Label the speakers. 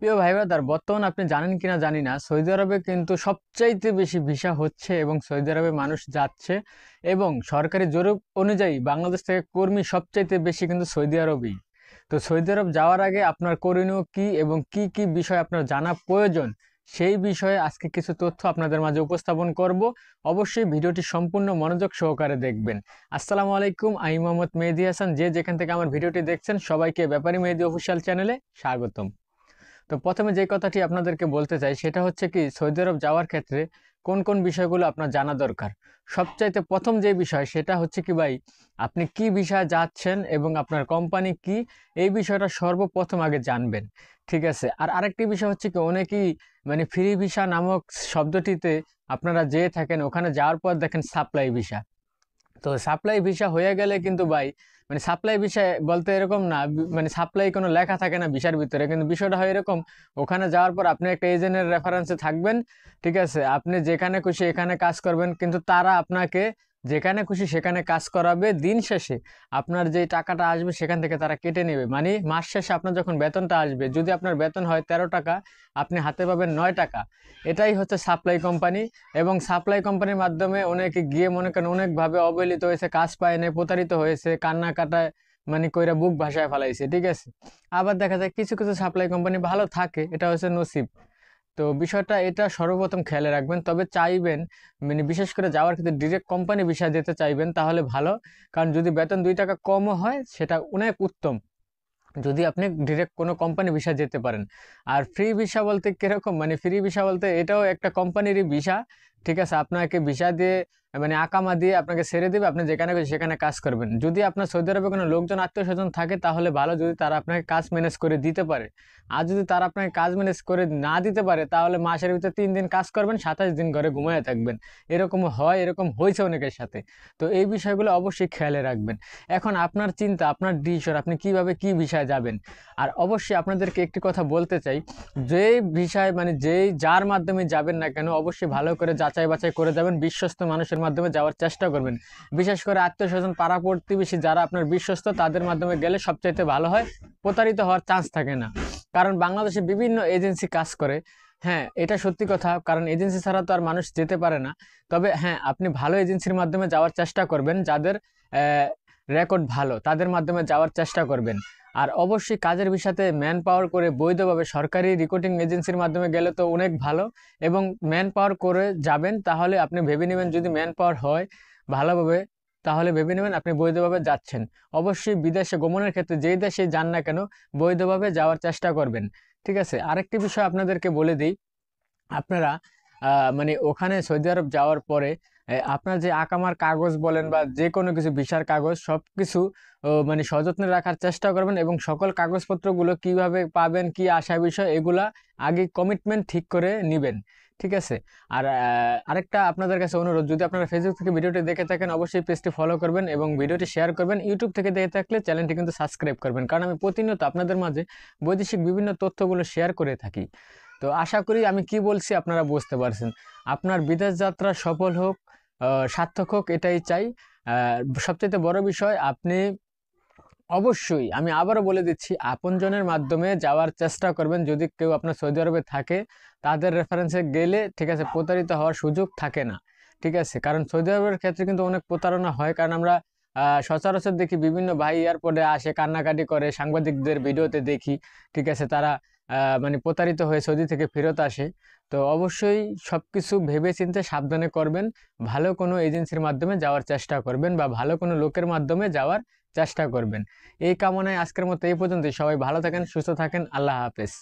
Speaker 1: প্রিয় ভাই ব্রাদার, বর্তমান আপনি জানেন কিনা জানি না, সৌদি আরবে কিন্তু সবচাইতে বেশি ভিসা হচ্ছে এবং সৌদি আরবে মানুষ যাচ্ছে। এবং সরকারি জরিপ অনুযায়ী বাংলাদেশ থেকে কর্মী সবচাইতে বেশি কিন্তু সৌদি আরবেই। তো সৌদি আরব যাওয়ার আগে আপনার করণীয় কি এবং কি কি বিষয় আপনার জানা প্রয়োজন, সেই বিষয়ে আজকে কিছু তথ্য আপনাদের মাঝে উপস্থাপন করব। অবশ্যই ভিডিওটি সম্পূর্ণ মনোযোগ সহকারে দেখবেন। আসসালামু আলাইকুম, আমি মোহাম্মদ মেহেদী হাসান। যে যেখান থেকে আমার ভিডিওটি দেখছেন সবাইকে ব্যাপারী মেহেদী অফিসিয়াল চ্যানেলে স্বাগতম। তো প্রথমে যে কথাটি আপনাদেরকে বলতে চাই সেটা হচ্ছে কি, সৌদি আরব যাওয়ার ক্ষেত্রে কোন কোন বিষয়গুলো আপনার জানা দরকার। সবচাইতে প্রথম যে বিষয় সেটা হচ্ছে কি ভাই, আপনি কি ভিসায় যাচ্ছেন এবং আপনার কোম্পানি কি, এই বিষয়টা সর্বপ্রথম আগে জানবেন। ঠিক আছে। আর আরেকটি বিষয় হচ্ছে কি, অনেকেই ফ্রি ভিসা নামক শব্দটিতে আপনারা যেয়ে থাকেন, ওখানে যাওয়ার পর দেখেন সাপ্লাই ভিসা। তো সাপ্লাই ভিসা হয়ে গেলে কিন্তু ভাই, সাপ্লাই ভিসা বলতে এরকম না, সাপ্লাই কোনো লেখা থাকে না ভিসার ভিতরে, কিন্তু বিষয়টা হয় এরকম, ওখানে যাওয়ার পর আপনি একটা এজেন্টের রেফারেন্সে থাকবেন। ঠিক আছে, আপনি যেখানে খুশি এখানে কাজ করবেন, কিন্তু তারা আপনাকে যেখানে খুশি সেখানে কাজ করাবে। দিন শেষে আপনার যে টাকাটা আসবে সেখান থেকে তারা কেটে নেবে। মাস শেষে আপনার যখন বেতনটা আসবে, যদি আপনার বেতন হয় 13 টাকা, আপনি হাতে পাবেন 9 টাকা। এটাই হচ্ছে সাপ্লাই কোম্পানি। এবং সাপ্লাই কোম্পানির মাধ্যমে অনেকে গিয়ে মনে করেন অনেকভাবে অবহেলিত হয়েছে, কাজ পায় নাই, প্রতারিত হয়েছে, কান্না কাটায় কইরা বুক ভাসায় ফেলাইছে। ঠিক আছে। আবার দেখা যায় কিছু কিছু সাপ্লাই কোম্পানি ভালো থাকে, এটা হচ্ছে নসিব। তো বিষয়টা এটা সর্বপ্রথম খেয়ালে রাখবেন। তবে চাইবেন বিশেষ করে যাওয়ার ক্ষেত্রে ডিরেক্ট কোম্পানি ভিসা দিতে চাইবেন, তাহলে ভালো। কারণ যদি বেতন 2 টাকা কমও হয় সেটা অনেক উত্তম, যদি আপনি ডিরেক্ট কোনো কোম্পানি ভিসা যেতে পারেন। আর ফ্রি ভিসা বলতে কিরকম, ফ্রি ভিসা বলতে এটাও একটা কোম্পানিরই ভিসা। ঠিক আছে, আপনাকে ভিসা দিয়ে আকামা দিয়ে আপনাকে ছেড়ে দেবে, আপনি যেখানে খুশি সেখানে কাজ করবেন। যদি আপনার সৌদি আরবে কোনো লোকজন আত্মীয় স্বজন থাকে তাহলে ভালো, যদি তারা আপনাকে কাজ ম্যানেজ করে দিতে পারে। আর যদি তারা আপনাকে কাজ ম্যানেজ করে না দিতে পারে, তাহলে মাসের ভিতরে 3 দিন কাজ করবেন, 27 দিন ঘরে ঘুমিয়ে থাকবেন। এরকম হয়, এরকম হয়েছে অনেকের সাথে। তো এই বিষয়গুলো অবশ্যই খেয়ালে রাখবেন। এখন আপনার চিন্তা, আপনার ডিসিশন, আপনি কিভাবে কি ভিসায় যাবেন। আর অবশ্যই আপনাদেরকে একটি কথা বলতে চাই, যেই ভিসায় যেই যার মাধ্যমে যাবেন না কেন, অবশ্যই ভালো করে যাচাই বাছাই করে যাবেন, বিশ্বস্ত মানুষের মাধ্যমে যাওয়ার চেষ্টা করবেন। বিশেষ করে আত্মীয় স্বজন, পাড়া প্রতিবেশী যারা আপনার বিশ্বস্ত, তাদের মাধ্যমে গেলে সবচাইতে ভালো হয়। প্রতারিত হওয়ার চান্স থাকে না। কারণ বাংলাদেশে বিভিন্ন এজেন্সি কাজ করে। হ্যাঁ, এটা সত্যি কথা, কারণ এজেন্সি ছাড়া তো আর মানুষ যেতে পারে না। তবে হ্যাঁ, আপনি ভালো এজেন্সির মাধ্যমে যাওয়ার চেষ্টা করবেন, যাদের রেকর্ড ভালো, তাদের মাধ্যমে যাওয়ার চেষ্টা করবেন। আর অবশ্যই কাজের বিষয়তে ম্যান পাওয়ার করে বৈধভাবে সরকারি রিক্রুটিং এজেন্সির মাধ্যমে গেলে তো অনেক ভালো। এবং ম্যান পাওয়ার করে যাবেন, তাহলে আপনি ভেবে নেবেন যদি ম্যান পাওয়ার হয় ভালোভাবে, তাহলে ভেবে নেবেন আপনি বৈধভাবে যাচ্ছেন। অবশ্যই বিদেশে গমনের ক্ষেত্রে যেই দেশে যান না কেন, বৈধভাবে যাওয়ার চেষ্টা করবেন। ঠিক আছে। আরেকটি বিষয় আপনাদেরকে বলে দিই, আপনারা ওখানে সৌদি আরব যাওয়ার পরে আপনার যে আকামার কাগজ বলেন বা যে কোনো কিছু ভিসার কাগজ, সব কিছু সযত্নে রাখার চেষ্টা করবেন। এবং সকল কাগজপত্রগুলো কিভাবে পাবেন, কি আসা বিষয়, এগুলা আগে কমিটমেন্ট ঠিক করে নেবেন। ঠিক আছে। আর আরেকটা আপনাদের কাছে অনুরোধ, যদি আপনারা ফেসবুক থেকে ভিডিওটি দেখে থাকেন অবশ্যই পেজটি ফলো করবেন এবং ভিডিওটি শেয়ার করবেন। ইউটিউব থেকে দেখে থাকলে চ্যানেলটি কিন্তু সাবস্ক্রাইব করবেন, কারণ আমি প্রতিনিয়ত আপনাদের মাঝে বৈদেশিক বিভিন্ন তথ্যগুলো শেয়ার করে থাকি। তো আশা করি আমি কি বলছি আপনারা বুঝতে পারছেন। আপনার বিদেশ যাত্রা সফল হোক, সার্থক হোক, এটাই চাই। সবচেয়ে বড় বিষয়, আপনি অবশ্যই, আমি আবারও বলে দিচ্ছি, আপনজনের মাধ্যমে যাওয়ার চেষ্টা করবেন। যদি কেউ আপনার সৌদি আরবে থাকে, তাদের রেফারেন্সে গেলে ঠিক আছে, প্রতারিত হওয়ার সুযোগ থাকে না। ঠিক আছে। কারণ সৌদি আরবের ক্ষেত্রে কিন্তু অনেক প্রতারণা হয়, কারণ আমরা সচরাচর দেখি বিভিন্ন ভাই এয়ারপোর্টে আসে কান্নাকাটি করে, সাংবাদিকদের ভিডিওতে দেখি। ঠিক আছে, তারা প্রতারিত হয়ে সৌদি থেকে ফেরত আসে। তো অবশ্যই সবকিছু ভেবে চিন্তে সাবধানে করবেন। ভালো কোনো এজেন্সির মাধ্যমে যাওয়ার চেষ্টা করবেন বা ভালো কোনো লোকের মাধ্যমে যাওয়ার চেষ্টা করবেন। এই কামনায় আজকের মতো এই পর্যন্তই। সবাই ভালো থাকেন, সুস্থ থাকেন। আল্লাহ হাফেজ।